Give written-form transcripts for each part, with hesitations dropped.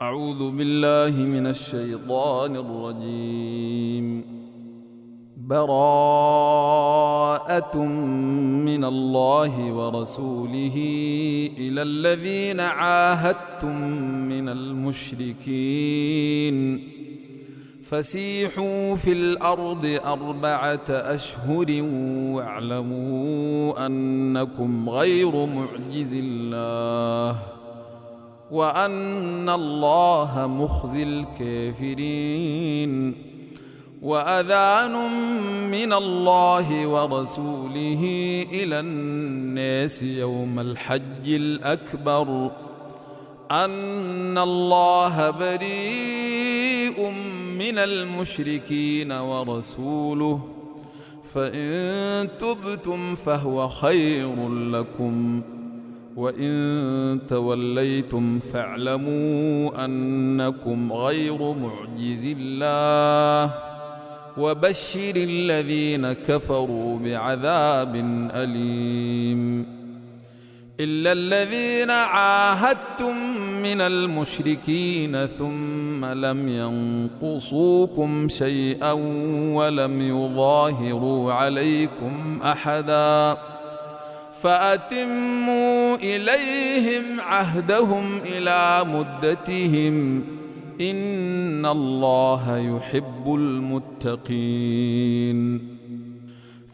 أعوذ بالله من الشيطان الرجيم. براءة من الله ورسوله إلى الذين عاهدتم من المشركين فسيحوا في الأرض 4 أشهر واعلموا أنكم غير معجز الله وأن الله مخزي الكافرين. وأذان من الله ورسوله إلى الناس يوم الحج الأكبر أن الله بريء من المشركين ورسوله فإن تبتم فهو خير لكم وإن توليتم فاعلموا أنكم غير معجز الله وبشر الذين كفروا بعذاب أليم. إلا الذين عاهدتم من المشركين ثم لم ينقصوكم شيئا ولم يظاهروا عليكم أحدا فأتموا إليهم عهدهم إلى مدتهم إن الله يحب المتقين.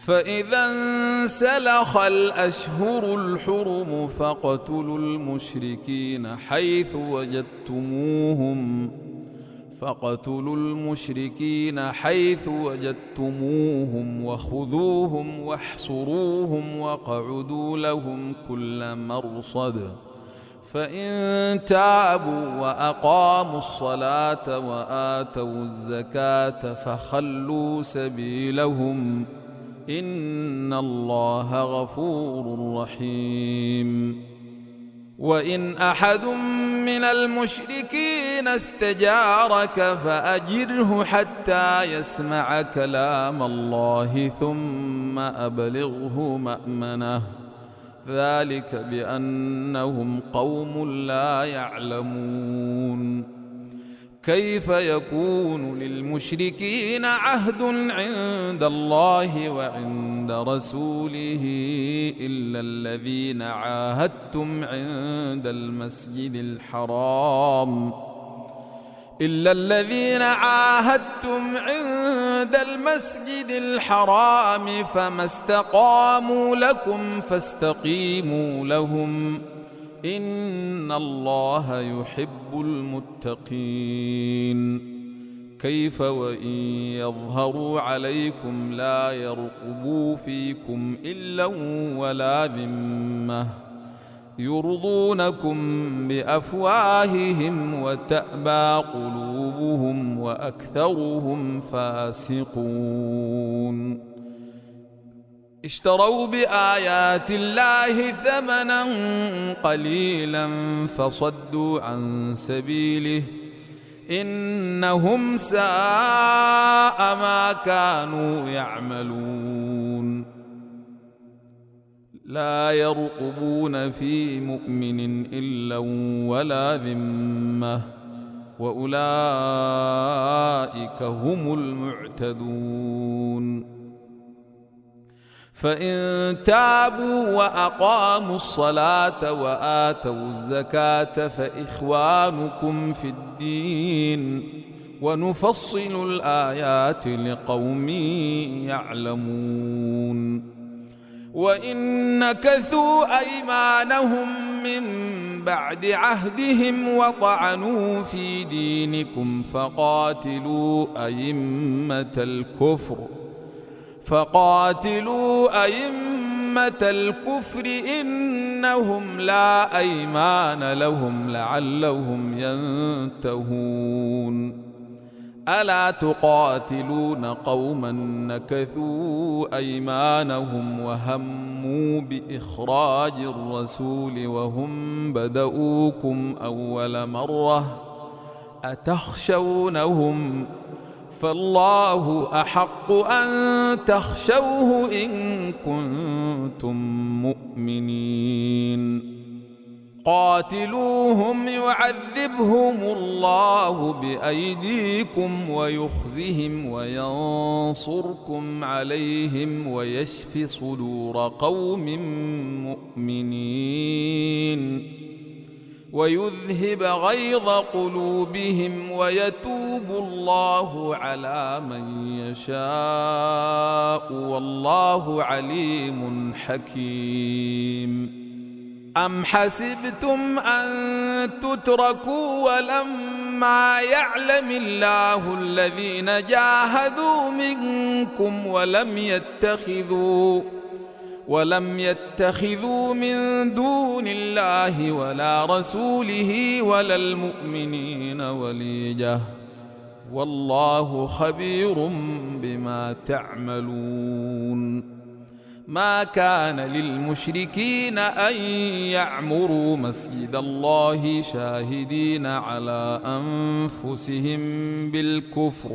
فإذا انسلخ الأشهر الحرم فاقتلوا المشركين حيث وجدتموهم وخذوهم واحصروهم واقعدوا لهم كل مرصد فإن تابوا وأقاموا الصلاة وآتوا الزكاة فخلوا سبيلهم إن الله غفور رحيم. وإن أحد من المشركين استجارك فأجره حتى يسمع كلام الله ثم أبلغه مأمنه ذلك بأنهم قوم لا يعلمون. كيف يكون للمشركين عهد عند الله وعند رسوله إلا الذين عاهدتم عند المسجد الحرام فما استقاموا لكم فاستقيموا لهم إن الله يحب المتقين. كيف وإن يظهروا عليكم لا يرقبوا فيكم إلا ولا ذمة يرضونكم بأفواههم وتأبى قلوبهم وأكثرهم فاسقون. اشتروا بآيات الله ثمنا قليلا فصدوا عن سبيله إنهم ساء ما كانوا يعملون. لا يرقبون في مؤمن إلا ولا ذمة وأولئك هم المعتدون. فإن تابوا وأقاموا الصلاة وآتوا الزكاة فإخوانكم في الدين ونفصل الآيات لقوم يعلمون. وإن نكثوا أيمانهم من بعد عهدهم وطعنوا في دينكم فقاتلوا أئمة الكفر إنهم لا أيمان لهم لعلهم ينتهون. ألا تقاتلون قوما نكثوا أيمانهم وهموا بإخراج الرسول وهم بدؤوكم أول مرة أتخشونهم فالله أحق أن تخشوه إن كنتم مؤمنين. قاتلوهم يعذبهم الله بأيديكم ويخزهم وينصركم عليهم ويشف صدور قوم مؤمنين ويذهب غيظ قلوبهم ويتوب الله على من يشاء والله عليم حكيم. أم حسبتم أن تتركوا ولما يعلم الله الذين جاهدوا منكم ولم يتخذوا من دون الله ولا رسوله ولا المؤمنين وليجة والله خبير بما تعملون. ما كان للمشركين أن يعمروا مسجد الله شاهدين على أنفسهم بالكفر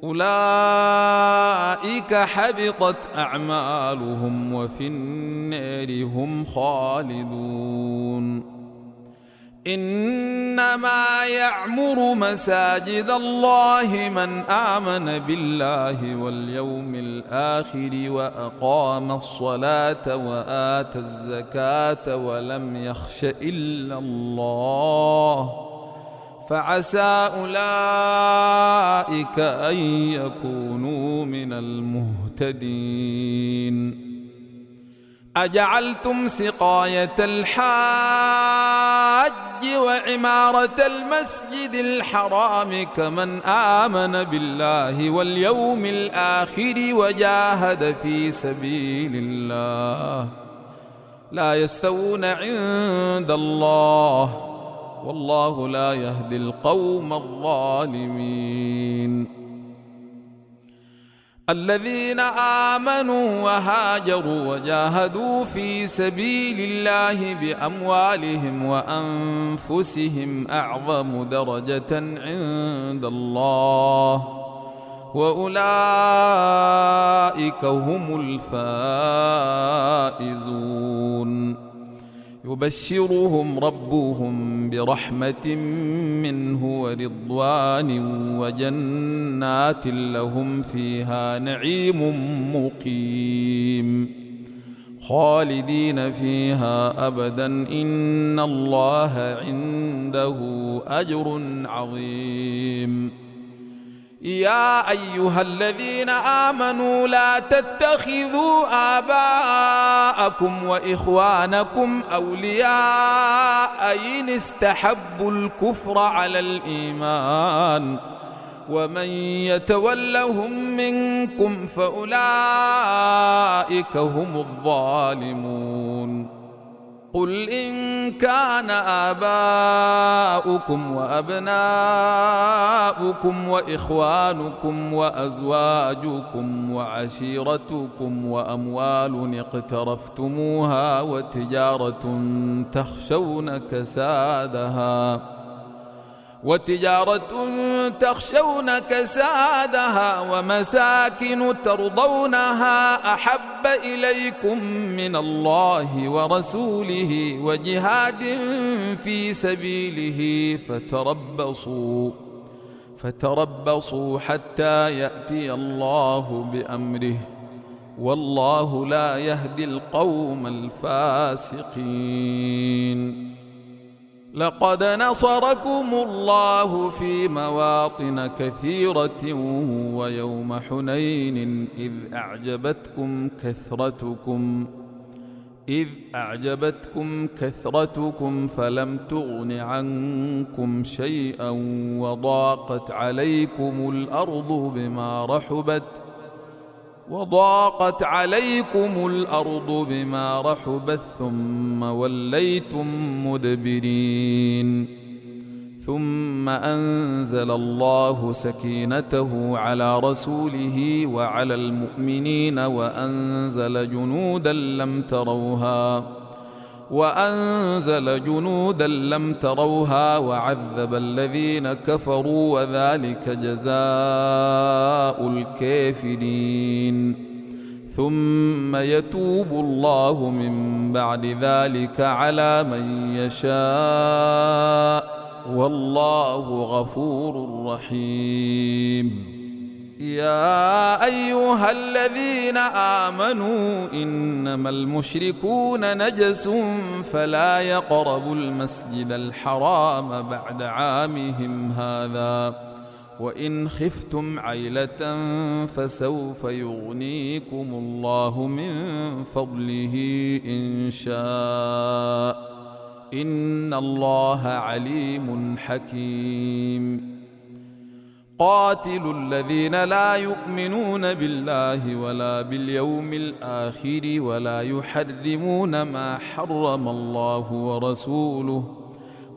أولئك حبطت أعمالهم وفي النار هم خالدون. إنما يعمر مساجد الله من آمن بالله واليوم الآخر وأقام الصلاة وآتى الزكاة ولم يخش إلا الله فعسى أولئك أن يكونوا من المهتدين. أجعلتم سقاية الحاج وعمارة المسجد الحرام كمن آمن بالله واليوم الآخر وجاهد في سبيل الله لا يستوون عند الله والله لا يهدي القوم الظالمين. الذين آمنوا وهاجروا وجاهدوا في سبيل الله بأموالهم وأنفسهم أعظم درجة عند الله وأولئك هم الفائزون. يبشرهم ربهم برحمة منه ورضوان وجنات لهم فيها نعيم مقيم خالدين فيها أبدا إن الله عنده أجر عظيم. يا أيها الذين آمنوا لا تتخذوا آباءكم وإخوانكم أولياء إن استحبوا الكفر على الإيمان ومن يتولهم منكم فأولئك هم الظالمون. قل إن كان آباؤكم وأبناؤكم وإخوانكم وأزواجكم وعشيرتكم وأموال اقترفتموها وتجارة تخشون كسادها ومساكن ترضونها أحب إليكم من الله ورسوله وجهاد في سبيله فتربصوا حتى يأتي الله بأمره والله لا يهدي القوم الفاسقين. لقد نصركم الله في مواطن كثيرة ويوم حنين إذ أعجبتكم كثرتكم فلم تغن عنكم شيئا وضاقت عليكم الأرض بما رحبت ثم وليتم مدبرين. ثم أنزل الله سكينته على رسوله وعلى المؤمنين وأنزل جنودا لم تروها وعذب الذين كفروا وذلك جزاء الكافرين. ثم يتوب الله من بعد ذلك على من يشاء والله غفور رحيم. يا أيها الذين آمنوا إنما المشركون نجس فلا يقربوا المسجد الحرام بعد عامهم هذا وإن خفتم عيلة فسوف يغنيكم الله من فضله إن شاء إن الله عليم حكيم. قاتلوا الذين لا يؤمنون بالله ولا باليوم الآخر ولا يحرمون ما حرم الله ورسوله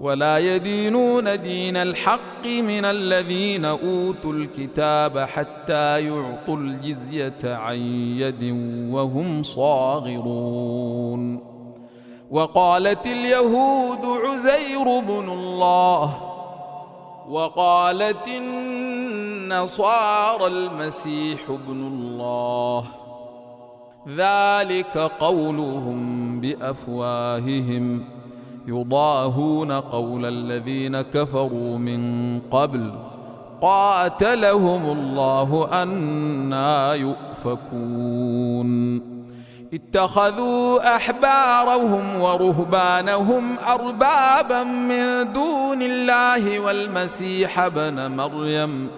ولا يدينون دين الحق من الذين أوتوا الكتاب حتى يعطوا الجزية عن يد وهم صاغرون. وقالت اليهود عزير بن الله وقالت النصارى المسيح ابن الله ذلك قولهم بأفواههم يضاهون قول الذين كفروا من قبل قاتلهم الله أنى يؤفكون. اتخذوا أحبارهم ورهبانهم أربابا من دون الله والمسيح ابن مريم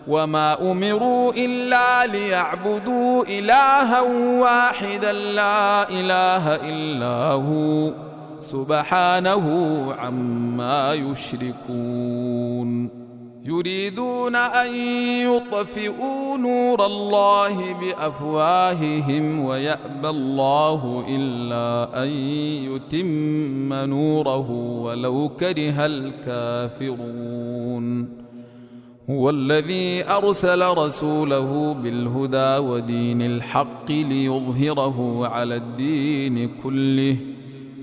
وما أمروا إلا ليعبدوا إلها واحدا لا إله إلا هو سبحانه عما يشركون. يريدون أن يطفئوا نور الله بأفواههم ويأبى الله إلا أن يتم نوره ولو كره الكافرون. هو الذي أرسل رسوله بالهدى ودين الحق ليظهره على الدين كله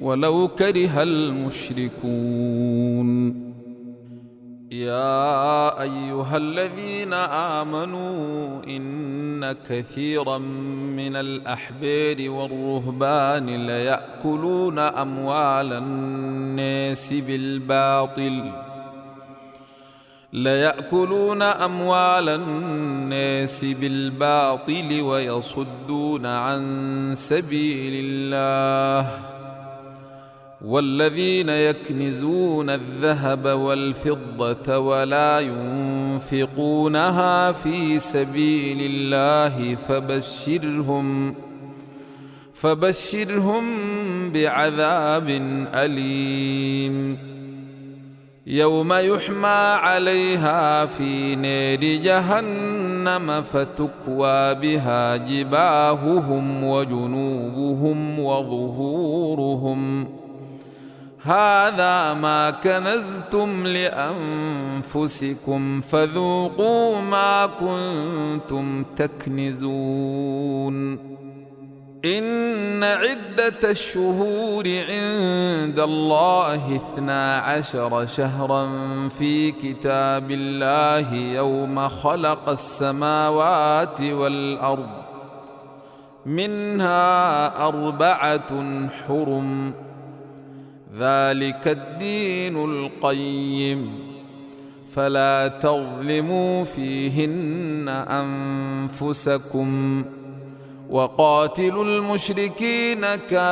ولو كره المشركون. يا أيها الذين آمنوا إن كثيرا من الأحبار والرهبان ليأكلون أموال الناس بالباطل ويصدون عن سبيل الله والذين يكنزون الذهب والفضة ولا ينفقونها في سبيل الله فبشرهم بعذاب أليم. يوم يحمى عليها في نار جهنم فتكوى بها جباههم وجنوبهم وظهورهم هذا ما كنزتم لأنفسكم فذوقوا ما كنتم تكنزون. إن عدة الشهور عند الله 12 شهرا في كتاب الله يوم خلق السماوات والأرض منها 4 حرم ذلك الدين القيم فلا تظلموا فيهن أنفسكم وقاتلوا المشركين كافة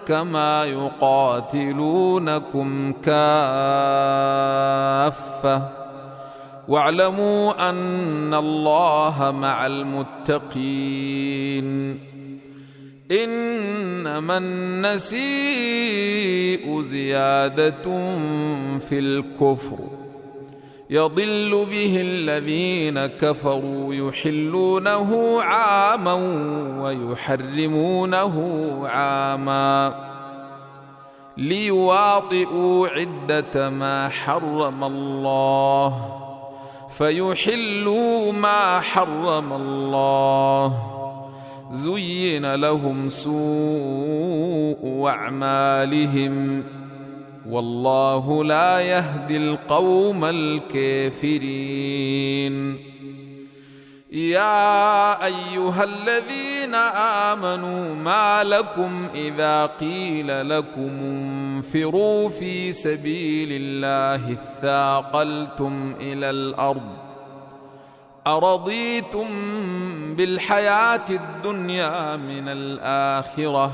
كما يقاتلونكم كافة واعلموا أن الله مع المتقين. إنما النسيء زيادة في الكفر يضل به الذين كفروا يحلونه عاما ويحرمونه عاما ليواطئوا عدة ما حرم الله فيحلوا ما حرم الله. زين لهم سوء أعمالهم والله لا يهدي القوم الكافرين. يا أيها الذين آمنوا ما لكم إذا قيل لكم انفروا في سبيل الله اثاقلتم إلى الأرض أرضيتم بالحياة الدنيا من الآخرة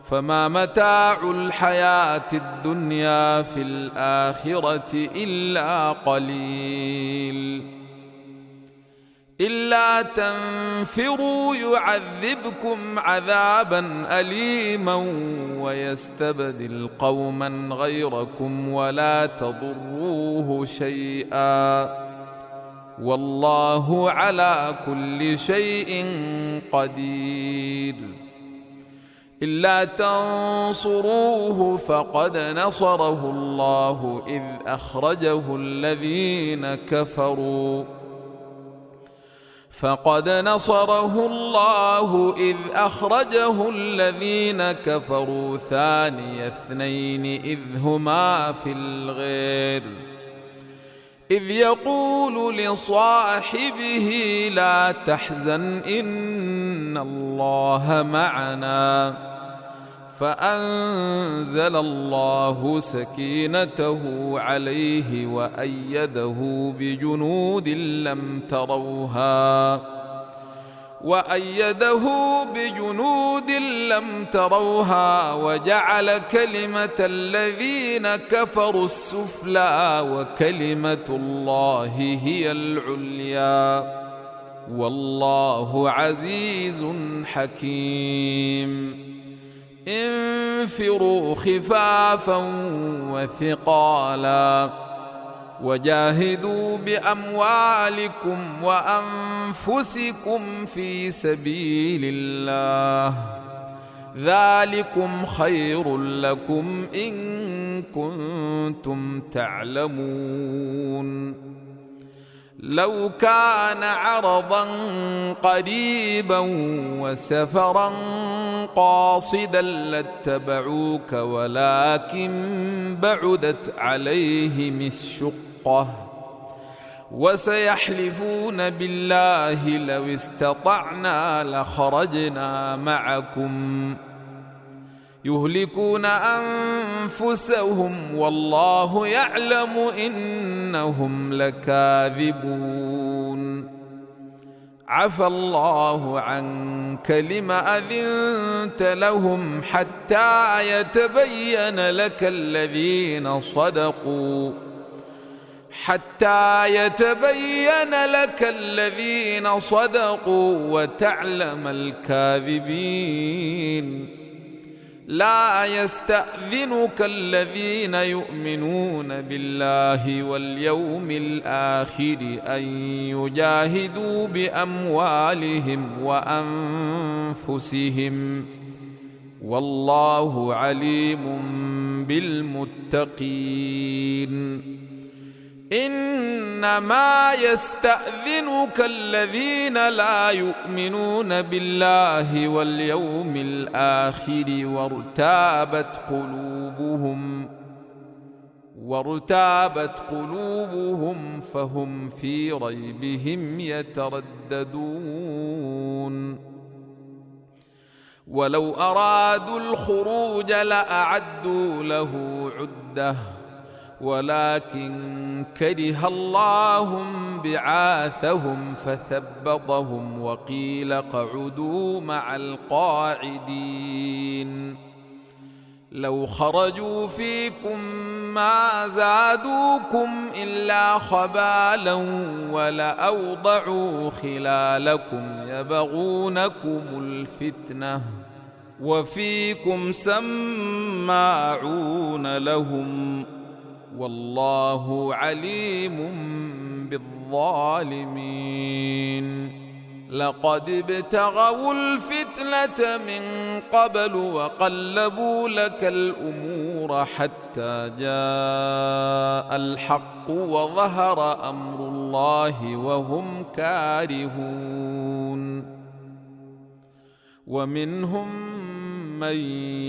فما متاع الحياة الدنيا في الآخرة إلا قليل إلا تنفروا يعذبكم عذابا أليما ويستبدل قوما غيركم ولا تضروه شيئا والله على كل شيء قدير إلا تنصروه فقد نصره الله إذ أخرجه الذين كفروا ثاني اثنين إذ هما في الغير إذ يقول لصاحبه لا تحزن إن الله معنا فأنزل الله سكينته عليه وأيده بجنود لم تروها وجعل كلمة الذين كفروا السفلى وكلمة الله هي العليا والله عزيز حكيم انفروا خفافا وثقالا وجاهدوا بأموالكم وأنفسكم في سبيل الله ذلكم خير لكم إن كنتم تعلمون لو كان عرضا قريبا وسفرا قاصدا لاتبعوك ولكن بعدت عليهم الشقة وسيحلفون بالله لو استطعنا لخرجنا معكم يهلكون أنفسهم والله يعلم إنهم لكاذبون عفى الله عنك لم أذنت لهم حتى يتبين لك الذين صدقوا وتعلم الكاذبين لا يستأذنك الذين يؤمنون بالله واليوم الآخر أن يجاهدوا بأموالهم وأنفسهم والله عليم بالمتقين إنما يستأذنك الذين لا يؤمنون بالله واليوم الآخر وارتابت قلوبهم فهم في ريبهم يترددون ولو أرادوا الخروج لأعدوا له عدة ولكن كره الله بعاثهم فثبطهم وقيل اقعدوا مع القاعدين لو خرجوا فيكم ما زادوكم إلا خبالا ولأوضعوا خلالكم يبغونكم الفتنة وفيكم سماعون لهم والله عليم بالظالمين لقد ابتغوا الفتنة من قبل وقلبوا لك الأمور حتى جاء الحق وظهر أمر الله وهم كارهون ومنهم من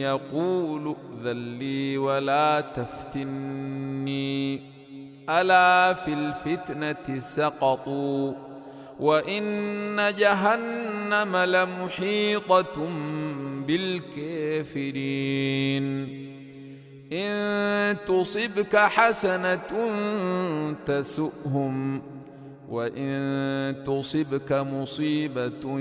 يقول ائذن لي ولا تفتني ألا في الفتنة سقطوا وإن جهنم لمحيطة بالكافرين إن تصبك حسنة تسؤهم وإن تصبك مصيبة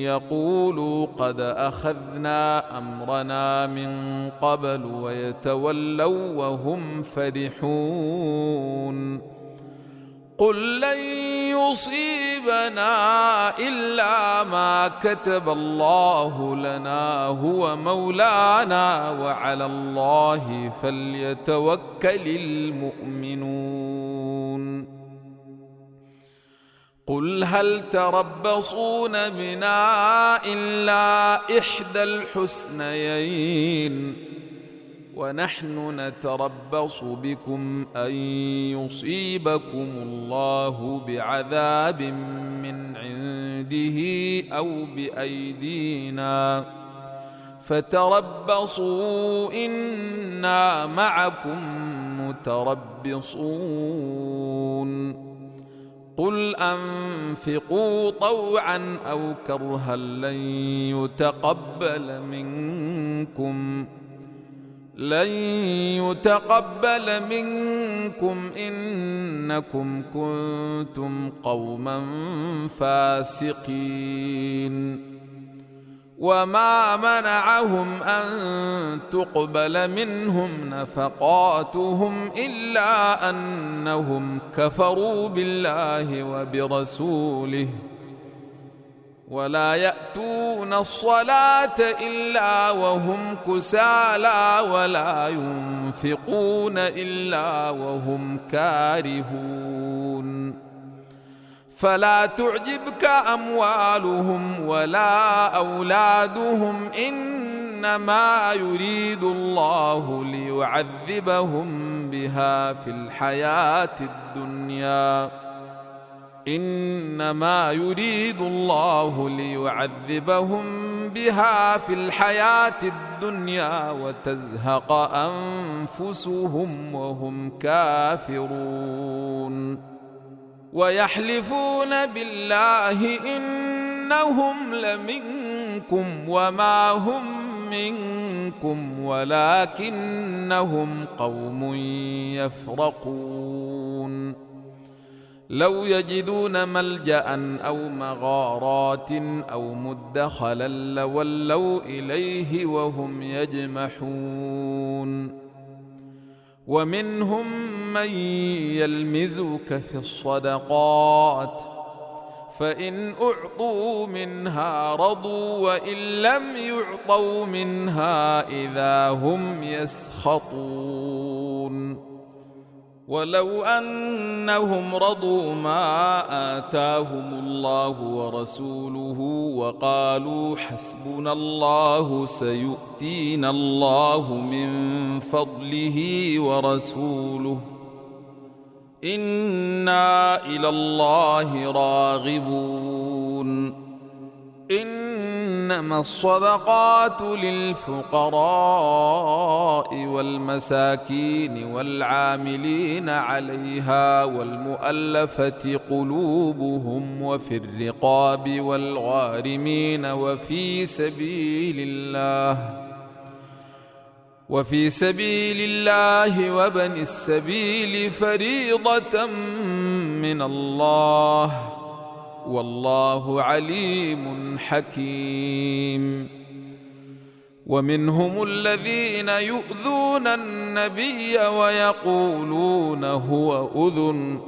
يقولوا قد أخذنا أمرنا من قبل ويتولوا وهم فرحون قل لن يصيبنا إلا ما كتب الله لنا هو مولانا وعلى الله فليتوكل المؤمنون قل هل تربصون بنا إلا إحدى الحسنيين ونحن نتربص بكم أن يصيبكم الله بعذاب من عنده أو بأيدينا فتربصوا إنا معكم متربصون قل أنفقوا طوعا أو كرها لن يتقبل منكم إنكم كنتم قوما فاسقين وما منعهم أن تقبل منهم نفقاتهم إلا أنهم كفروا بالله وبرسوله ولا يأتون الصلاة إلا وهم كسالى ولا ينفقون إلا وهم كارهون فلا تعجبك أموالهم ولا أولادهم إنما يريد الله ليعذبهم بها في الحياة الدنيا وتزهق أنفسهم وهم كافرون ويحلفون بالله إنهم لمنكم وما هم منكم ولكنهم قوم يفرقون لو يجدون ملجأ أو مغارات أو مدخلا لولوا إليه وهم يجمحون ومنهم من يلمزك في الصدقات فإن أعطوا منها رضوا وإن لم يعطوا منها إذا هم يسخطون ولو أنهم رضوا ما آتاهم الله ورسوله وقالوا حسبنا الله سيؤتينا الله من فضله ورسوله إنا إلى الله راغبون إنما الصدقات للفقراء والمساكين والعاملين عليها والمؤلفة قلوبهم وفي الرقاب والغارمين وفي سبيل الله وابن السبيل فريضة من الله والله عليم حكيم ومنهم الذين يؤذون النبي ويقولون هو أذن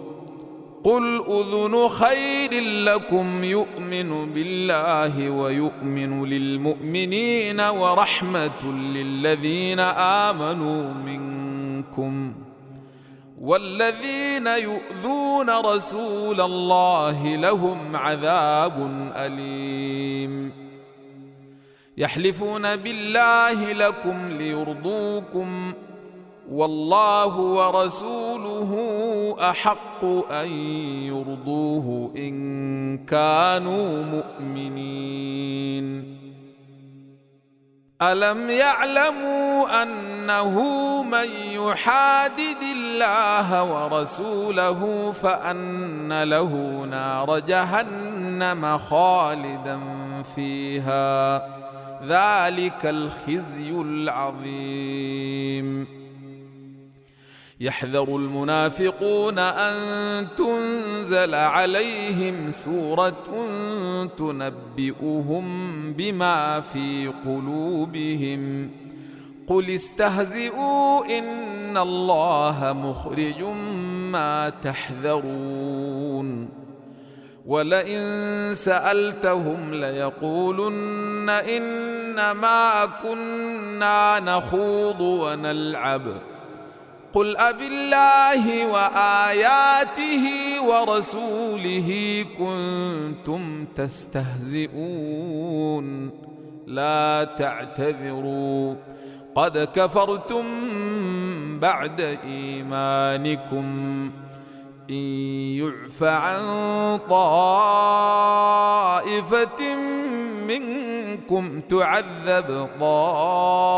قل أذن خير لكم يؤمن بالله ويؤمن للمؤمنين ورحمة للذين آمنوا منكم والذين يؤذون رسول الله لهم عذاب أليم يحلفون بالله لكم ليرضوكم والله ورسوله أحق أن يرضوه إن كانوا مؤمنين ألم يعلموا أنه من يحادد الله ورسوله فأن له نار جهنم خالدا فيها ذلك الخزي العظيم. يحذر المنافقون أن تنزل عليهم سورة تنبئهم بما في قلوبهم قل استهزئوا إن الله مخرج ما تحذرون. ولئن سألتهم ليقولن إنما كنا نخوض ونلعب قل أبالله وآياته ورسوله كنتم تستهزئون لا تعتذروا قد كفرتم بعد إيمانكم إن يعف عن طائفة منكم تعذب طائفة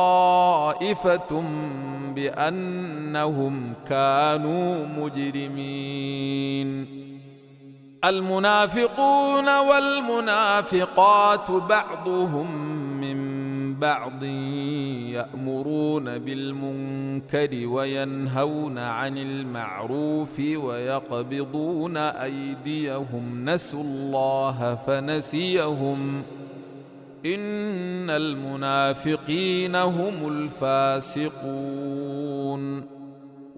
بأنهم كانوا مجرمين. المنافقون والمنافقات بعضهم من بعض يأمرون بالمنكر وينهون عن المعروف ويقبضون أيديهم نسوا الله فنسيهم إن المنافقين هم الفاسقون.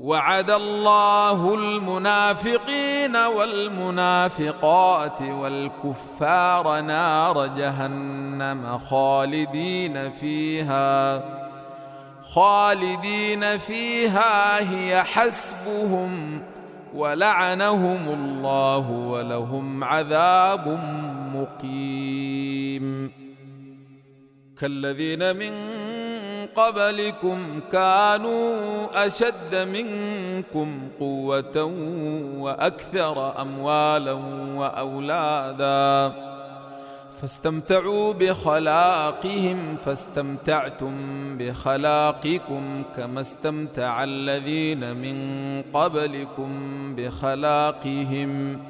وعد الله المنافقين والمنافقات والكفار نار جهنم خالدين فيها هي حسبهم ولعنهم الله ولهم عذاب مقيم. كالذين من قبلكم كانوا أشد منكم قوة وأكثر أموالا وأولادا فاستمتعوا بخلاقهم فاستمتعتم بخلاقكم كما استمتع الذين من قبلكم بخلاقهم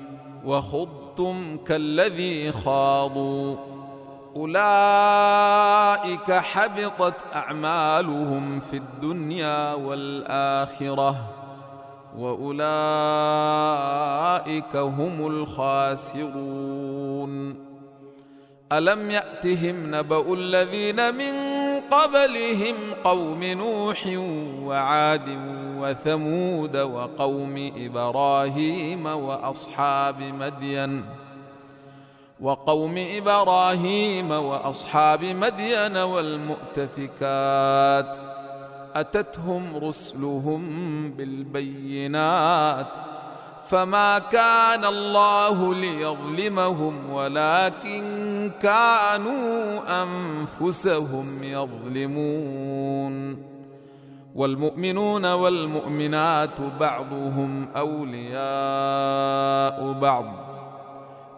وخضتم كالذي خاضوا أولئك حبطت أعمالهم في الدنيا والآخرة وأولئك هم الخاسرون. ألم يأتهم نبأ الذين من قبلهم قوم نوح وعاد وثمود وقوم إبراهيم وأصحاب مدين والمؤتفكات أتتهم رسلهم بالبينات فما كان الله ليظلمهم ولكن كانوا أنفسهم يظلمون. والمؤمنون والمؤمنات بعضهم أولياء بعض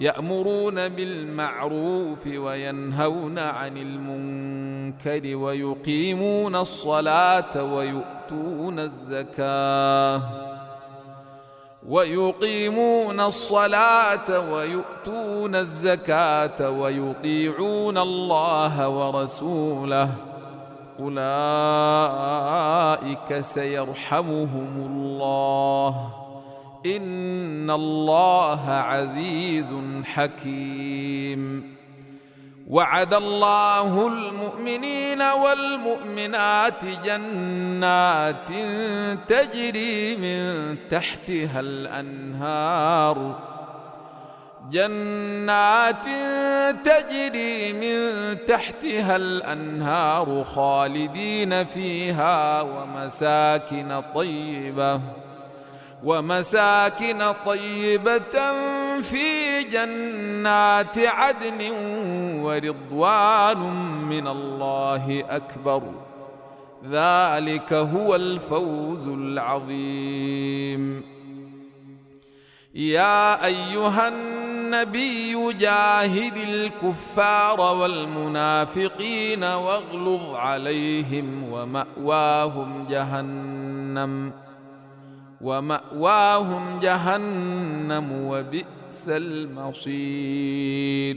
يأمرون بالمعروف وينهون عن المنكر ويقيمون الصلاة ويؤتون الزكاة ويطيعون الله ورسوله أولئك سيرحمهم الله إن الله عزيز حكيم. وعد الله المؤمنين والمؤمنات جنات تجري من تحتها الأنهار خالدين فيها ومساكن طيبة في جنات عدن ورضوان من الله أكبر ذلك هو الفوز العظيم. يا أيها الناس النبي جاهد الكفار والمنافقين واغلظ عليهم ومأواهم جهنم وبئس المصير.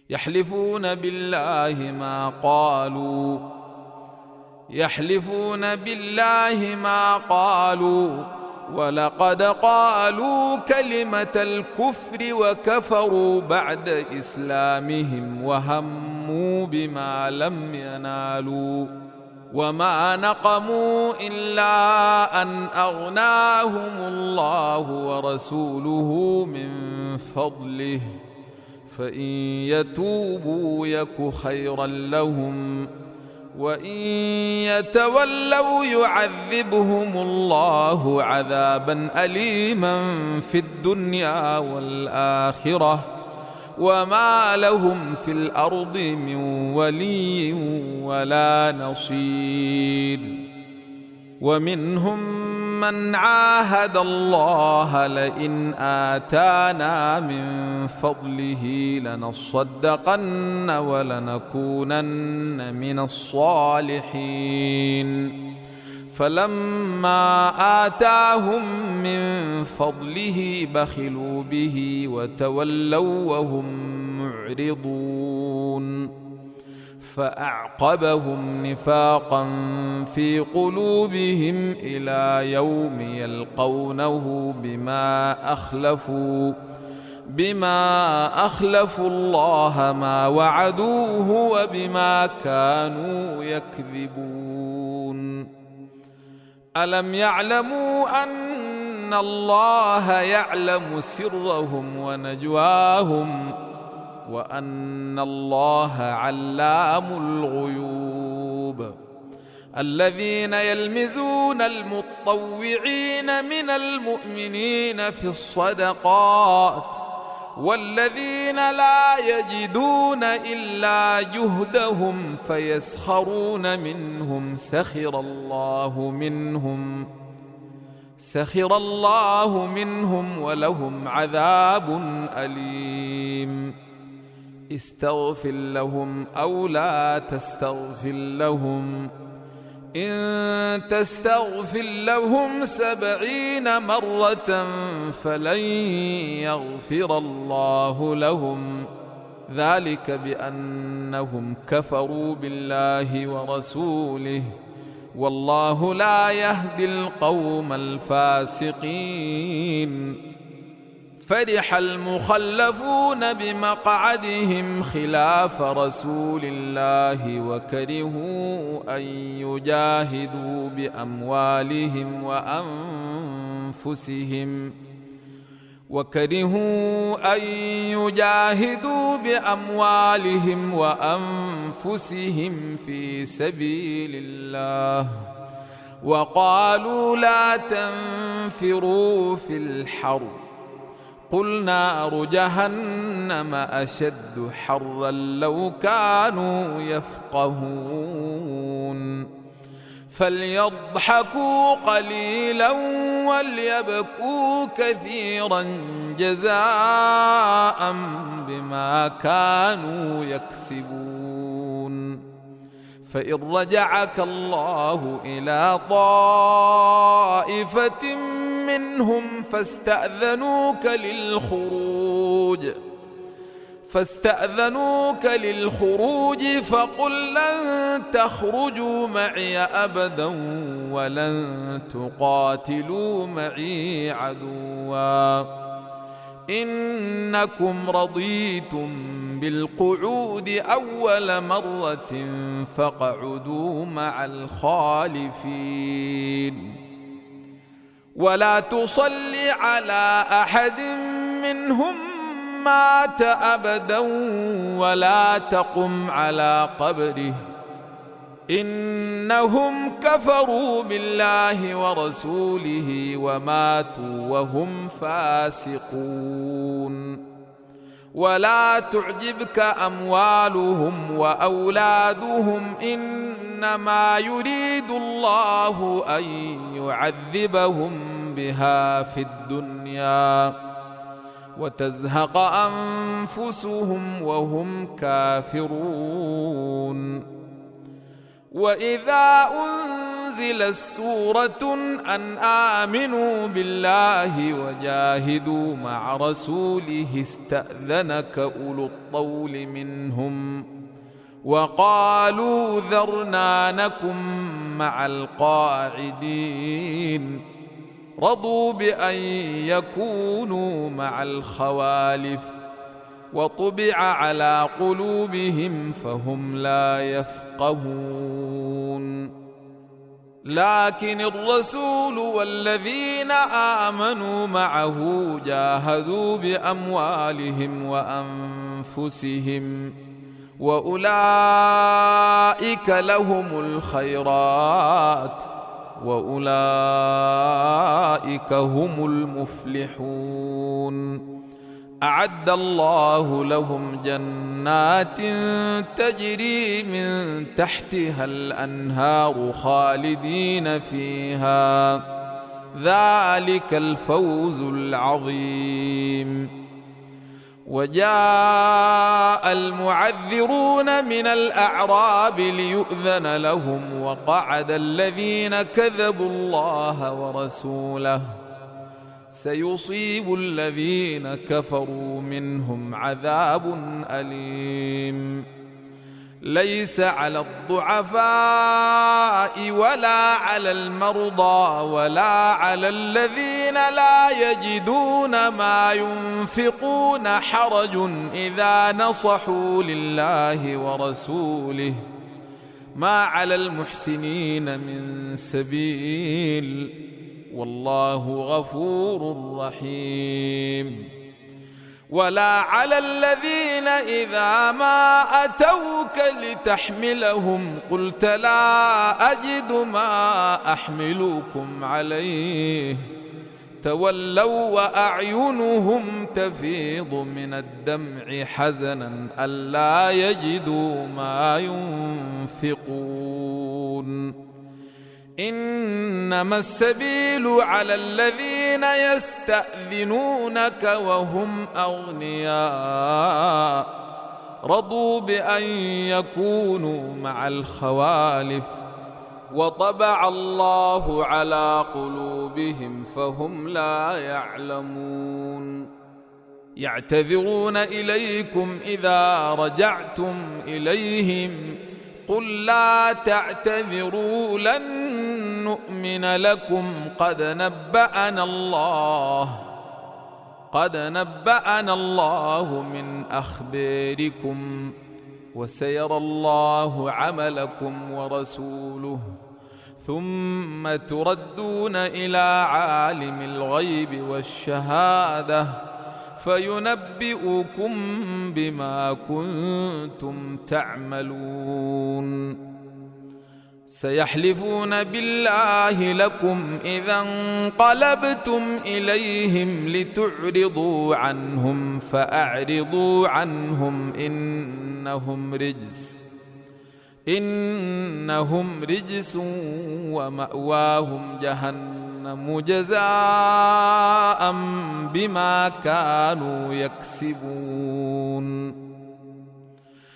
يحلفون بالله ما قالوا ولقد قالوا كلمة الكفر وكفروا بعد إسلامهم وهموا بما لم ينالوا وما نقموا إلا أن أغناهم الله ورسوله من فضله فإن يتوبوا يك خيرا لهم وإن يتولوا يعذبهم الله عذابا أليما في الدنيا والآخرة وما لهم في الأرض من ولي ولا نصير. ومنهم من عاهد الله لئن آتانا من فضله لنصدقن ولنكونن من الصالحين فلما آتاهم من فضله بخلوا به وتولوا وهم معرضون فأعقبهم نفاقا في قلوبهم إلى يوم يلقونه بما أخلفوا الله ما وعدوه وبما كانوا يكذبون. ألم يعلموا أن الله يعلم سرهم ونجواهم وأن الله علام الغيوب. الذين يلمزون المطوعين من المؤمنين في الصدقات والذين لا يجدون إلا جهدهم فيسخرون منهم سخر الله منهم ولهم عذاب أليم. استغفر لهم أو لا تستغفر لهم إن تستغفر لهم 70 مرة فلن يغفر الله لهم ذلك بأنهم كفروا بالله ورسوله والله لا يهدي القوم الفاسقين. فرح المخلفون بمقعدهم خلاف رسول الله وكرهوا أن يجاهدوا بأموالهم وأنفسهم في سبيل الله وقالوا لا تنفروا في الحر قل نار جهنم أشد حرا لو كانوا يفقهون. فليضحكوا قليلا وليبكوا كثيرا جزاء بما كانوا يكسبون. فإن رجعك الله إلى طائفة منهم فاستأذنوك للخروج فقل لن تخرجوا معي أبدا ولن تقاتلوا معي عدوا إنكم رضيتم بالقعود أول مرة فاقعدوا مع الخالفين. ولا تصل على أحد منهم مات أبدا ولا تقم على قبره إنهم كفروا بالله ورسوله وماتوا وهم فاسقون. ولا تعجبك أموالهم وأولادهم إنما يريد الله أن يعذبهم بها في الدنيا وتزهق أنفسهم وهم كافرون. وإذا أنزلت سورة أن آمنوا بالله وجاهدوا مع رسوله استأذنك أولو الطول منهم وقالوا ذرنا نكن مع القاعدين. رضوا بأن يكونوا مع الخوالف وطبع على قلوبهم فهم لا يفقهون. لكن الرسول والذين آمنوا معه جاهدوا بأموالهم وأنفسهم وأولئك لهم الخيرات وأولئك هم المفلحون. أعد الله لهم جنات تجري من تحتها الأنهار خالدين فيها، ذلك الفوز العظيم. وجاء المعذرون من الأعراب ليؤذن لهم وقعد الذين كذبوا الله ورسوله. سيصيب الذين كفروا منهم عذاب أليم. ليس على الضعفاء ولا على المرضى ولا على الذين لا يجدون ما ينفقون حرج إذا نصحوا لله ورسوله، ما على المحسنين من سبيل، والله غفور رحيم. ولا على الذين إذا ما أتوك لتحملهم قلت لا أجد ما أحملكم عليه تولوا وأعينهم تفيض من الدمع حزنا ألا يجدوا ما ينفقون. إنما السبيل على الذين يستأذنونك وهم أغنياء رضوا بأن يكونوا مع الخوالف وطبع الله على قلوبهم فهم لا يعلمون. يعتذرون إليكم إذا رجعتم إليهم قل لا تعتذروا لن نؤمن لكم قد نبأنا الله من أخباركم وسيرى الله عملكم ورسوله ثم تردون إلى عالم الغيب والشهادة فينبئكم بما كنتم تعملون. سيحلفون بالله لكم إذا انقلبتم إليهم لتعرضوا عنهم فأعرضوا عنهم إنهم رجس ومأواهم جهنم جزاء بما كانوا يكسبون.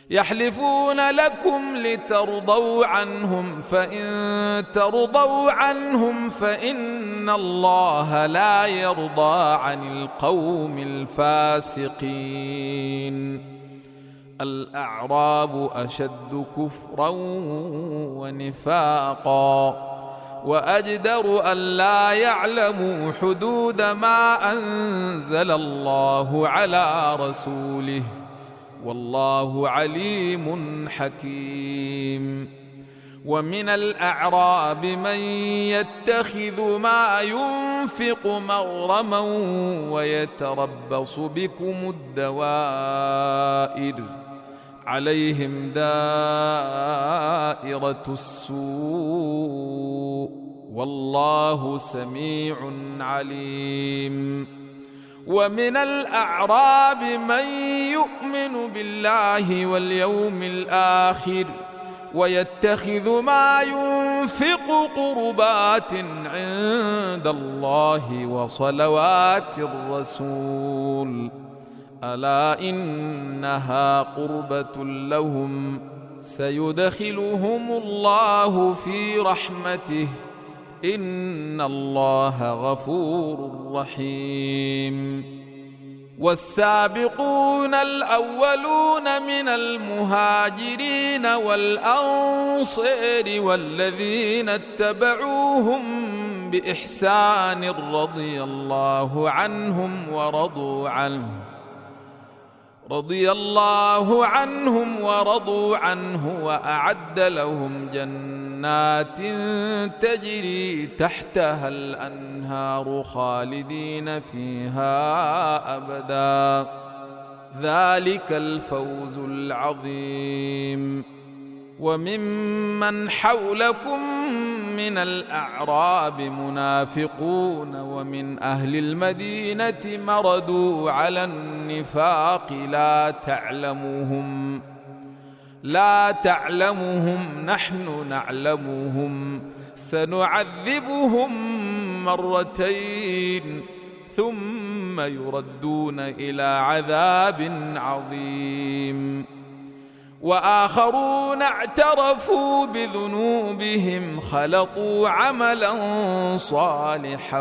يحلفون لكم لترضوا عنهم فإن ترضوا عنهم فإن الله لا يرضى عن القوم الفاسقين. الأعراب أشد كفرا ونفاقا وأجدر أن لا يعلموا حدود ما أنزل الله على رسوله والله عليم حكيم. ومن الأعراب من يتخذ ما ينفق مغرما ويتربص بكم الدوائر عليهم دائرة السوء والله سميع عليم. ومن الأعراب من يؤمن بالله واليوم الآخر ويتخذ ما ينفق تنفقوا قربات عند الله وصلوات الرسول ألا إنها قربة لهم سيدخلهم الله في رحمته إن الله غفور رحيم. والسابقون الأولون من المهاجرين والأنصار والذين اتبعوهم بإحسان رضي الله عنهم ورضوا عنه وأعد لهم جنات تجري تحتها الأنهار خالدين فيها أبدا ذلك الفوز العظيم. وممن حولكم من الأعراب منافقون ومن أهل المدينة مردوا على النفاق لا تعلمهم نحن نعلمهم سنعذبهم مرتين ثم يردون إلى عذاب عظيم. وآخرون اعترفوا بذنوبهم خلطوا عملا صالحا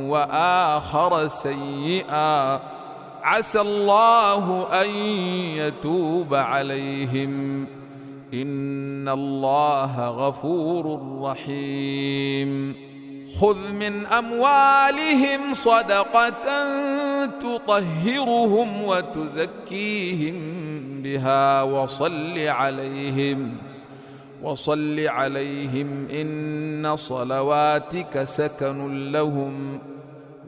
وآخر سيئا عسى الله أن يتوب عليهم إن الله غفور رحيم. خذ من أموالهم صدقة تطهرهم وتزكيهم بها وصل عليهم إن صلواتك سكن لهم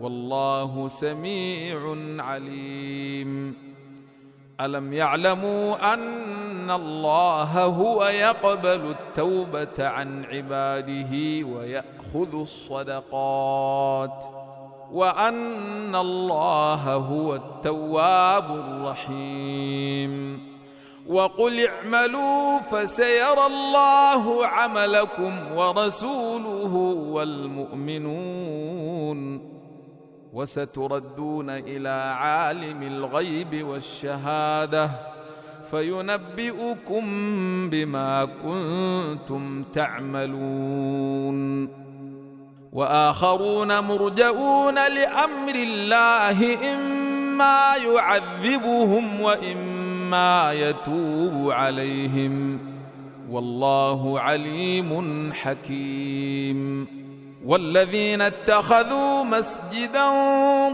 والله سميع عليم. ألم يعلموا أن الله هو يقبل التوبة عن عباده ويأخذ الصدقات وأن الله هو التواب الرحيم. وقل اعملوا فسيرى الله عملكم ورسوله والمؤمنون وستردون إلى عالم الغيب والشهادة فينبئكم بما كنتم تعملون. وآخرون مرجؤون لأمر الله إما يعذبهم وإما يتوب عليهم والله عليم حكيم. والذين اتخذوا مسجدا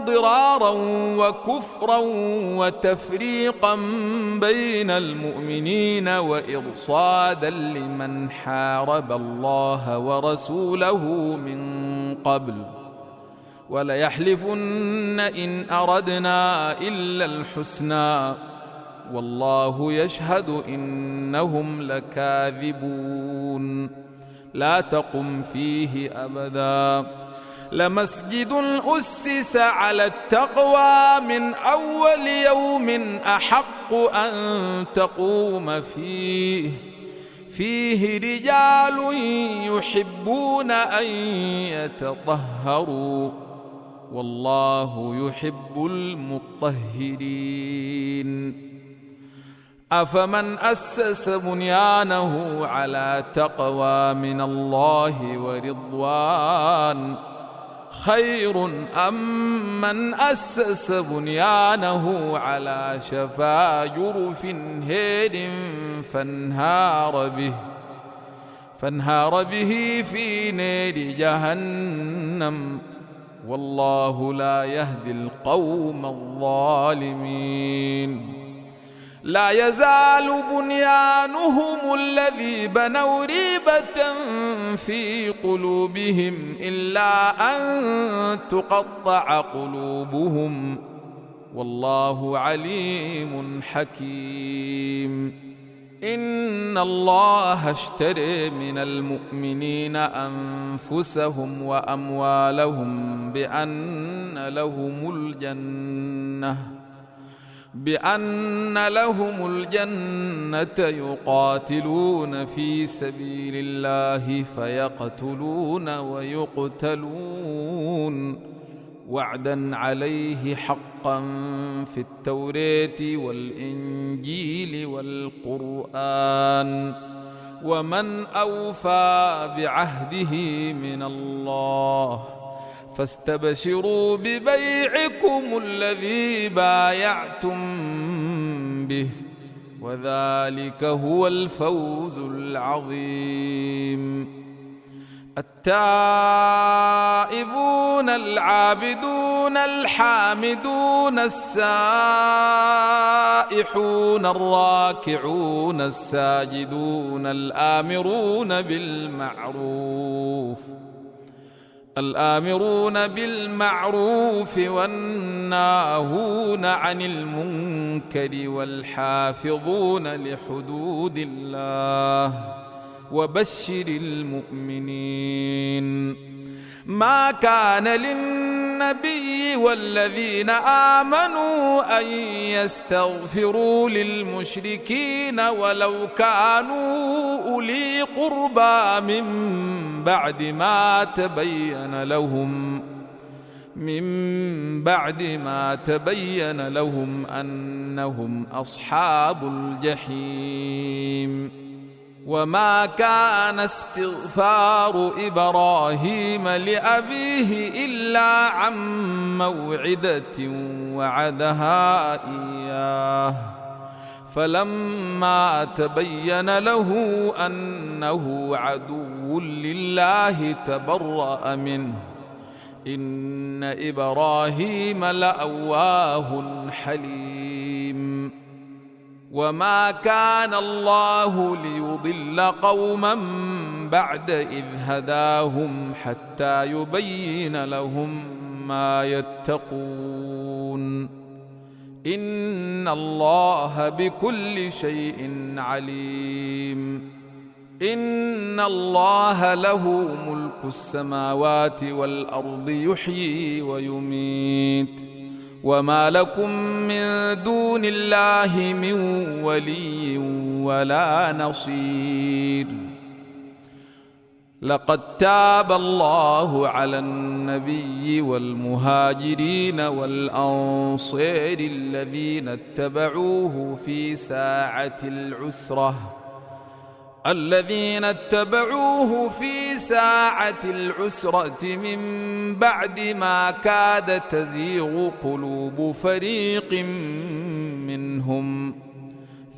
ضرارا وكفرا وتفريقا بين المؤمنين وإرصادا لمن حارب الله ورسوله من قبل وليحلفن إن أردنا إلا الحسنى والله يشهد إنهم لكاذبون. لا تقم فيه أبدا لمسجد أسس على التقوى من أول يوم أحق أن تقوم فيه رجال يحبون أن يتطهروا والله يحب المطهرين. أفمن أسس بنيانه على تقوى من الله ورضوان خير أم من أسس بنيانه على شفا جرف هير فانهار به في نار جهنم والله لا يهدي القوم الظالمين. لا يزال بنيانهم الذي بنوا ريبة في قلوبهم إلا أن تقطع قلوبهم والله عليم حكيم. إن الله اشترى من المؤمنين أنفسهم وأموالهم بأن لهم الجنة بأن لهم الجنة يقاتلون في سبيل الله فيقتلون ويقتلون وعدا عليه حقا في التوراة والإنجيل والقرآن ومن أوفى بعهده من الله فاستبشروا ببيعكم الذي بايعتم به وذلك هو الفوز العظيم. التائبون العابدون الحامدون السائحون الراكعون الساجدون الآمرون بالمعروف والناهون عن المنكر والحافظون لحدود الله وبشر المؤمنين. ما كان للنبي والذين آمنوا أن يستغفروا للمشركين ولو كانوا أولي قربى من بعد ما تبين لهم أنهم أصحاب الجحيم. وما كان استغفار إبراهيم لأبيه إلا عن موعدة وعدها إياه فلما تبين له أنه عدو لله تبرأ منه إن إبراهيم لأواه حليم. وما كان الله ليضل قوما بعد إذ هداهم حتى يبين لهم ما يتقون إن الله بكل شيء عليم. إن الله له ملك السماوات والأرض يحيي ويميت وما لكم من دون الله من ولي ولا نصير. لقد تاب الله على النبي والمهاجرين والأنصار الذين اتبعوه في ساعة العسرة من بعد ما كاد تزيغ قلوب فريق منهم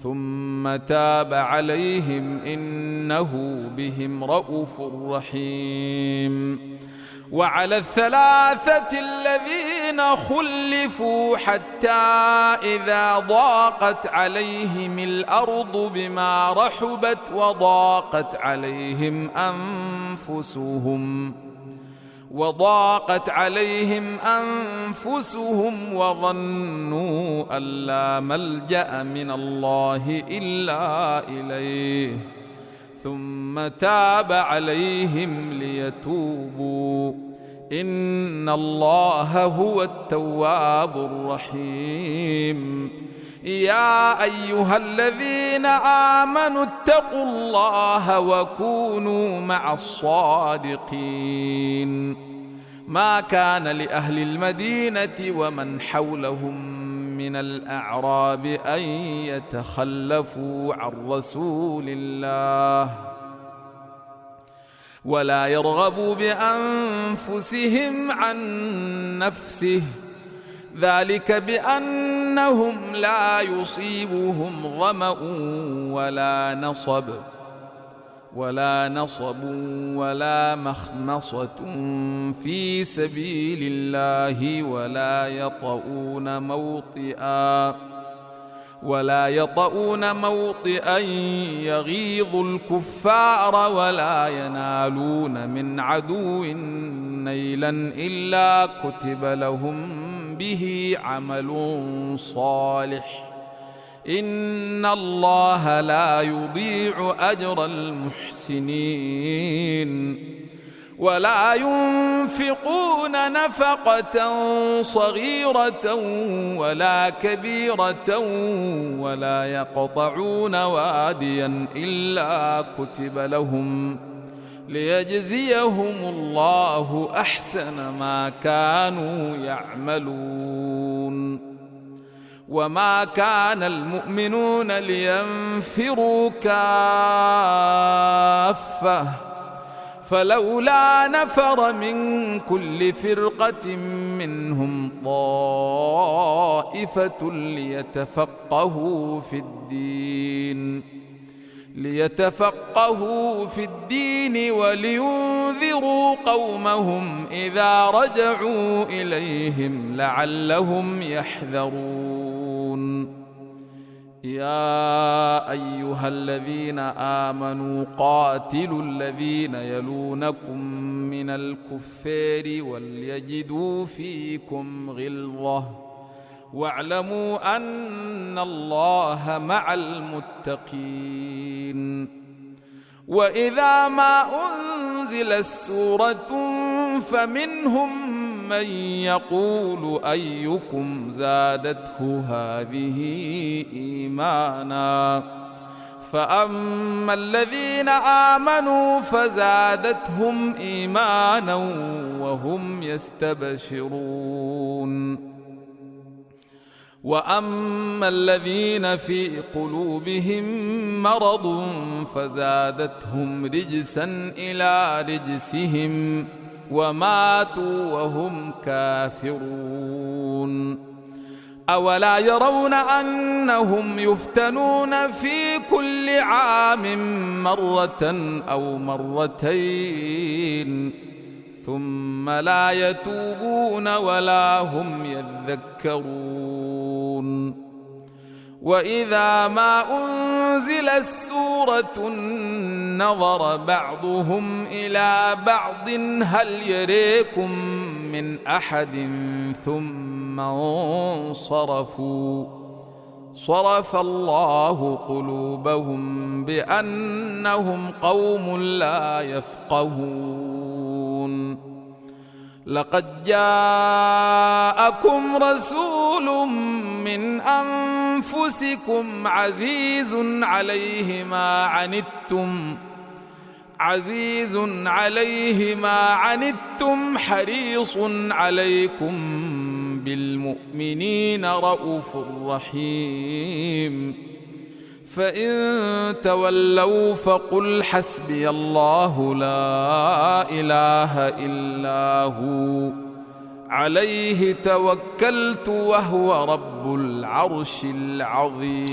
ثم تاب عليهم إنه بهم رءوف رحيم. وعلى الثلاثة الذين خلفوا حتى إذا ضاقت عليهم الأرض بما رحبت وضاقت عليهم أنفسهم وظنوا أن لا ملجأ من الله إلا إليه ثم تاب عليهم ليتوبوا إن الله هو التواب الرحيم. يا أيها الذين آمنوا اتقوا الله وكونوا مع الصادقين. ما كان لأهل المدينة ومن حولهم من الأعراب أن يتخلفوا عن رسول الله ولا يرغبوا بأنفسهم عن نفسه ذلك بأنهم لا يصيبهم ظمأ ولا نصب ولا مخمصة في سبيل الله ولا يطؤون موطئا يغيظ الكفار ولا ينالون من عدو نيلا إلا كتب لهم به عمل صالح إن الله لا يضيع أجر المحسنين. ولا ينفقون نفقة صغيرة ولا كبيرة ولا يقطعون واديا إلا كتب لهم ليجزيهم الله أحسن ما كانوا يعملون. وما كان المؤمنون لينفروا كافة فلولا نفر من كل فرقة منهم طائفة ليتفقهوا في الدين ولينذروا قومهم إذا رجعوا إليهم لعلهم يحذرون. يا أيها الذين آمنوا قاتلوا الذين يلونكم من الكفار وليجدوا فيكم غلظة واعلموا أن الله مع المتقين. وإذا ما أنزلت سورة فمنهم من يقول أيكم زادته هذه إيمانا فأما الذين آمنوا فزادتهم إيمانا وهم يستبشرون. وأما الذين في قلوبهم مرض فزادتهم رجسا إلى رجسهم وماتوا وهم كافرون. أولا يرون أنهم يفتنون في كل عام مرة أو مرتين ثم لا يتوبون ولا هم يذكرون. وإذا ما أنزلت سورة نظر بعضهم إلى بعض هل يريكم من أحد ثم انصرفوا صرف الله قلوبهم بأنهم قوم لا يفقهون. لقد جاءكم رسول من أنفسكم عزيز عليه ما عنتم حريص عليكم بالمؤمنين رؤوف رحيم. فإن تولوا فقل حسبي الله لا إله إلا هو عليه توكلت وهو رب العرش العظيم.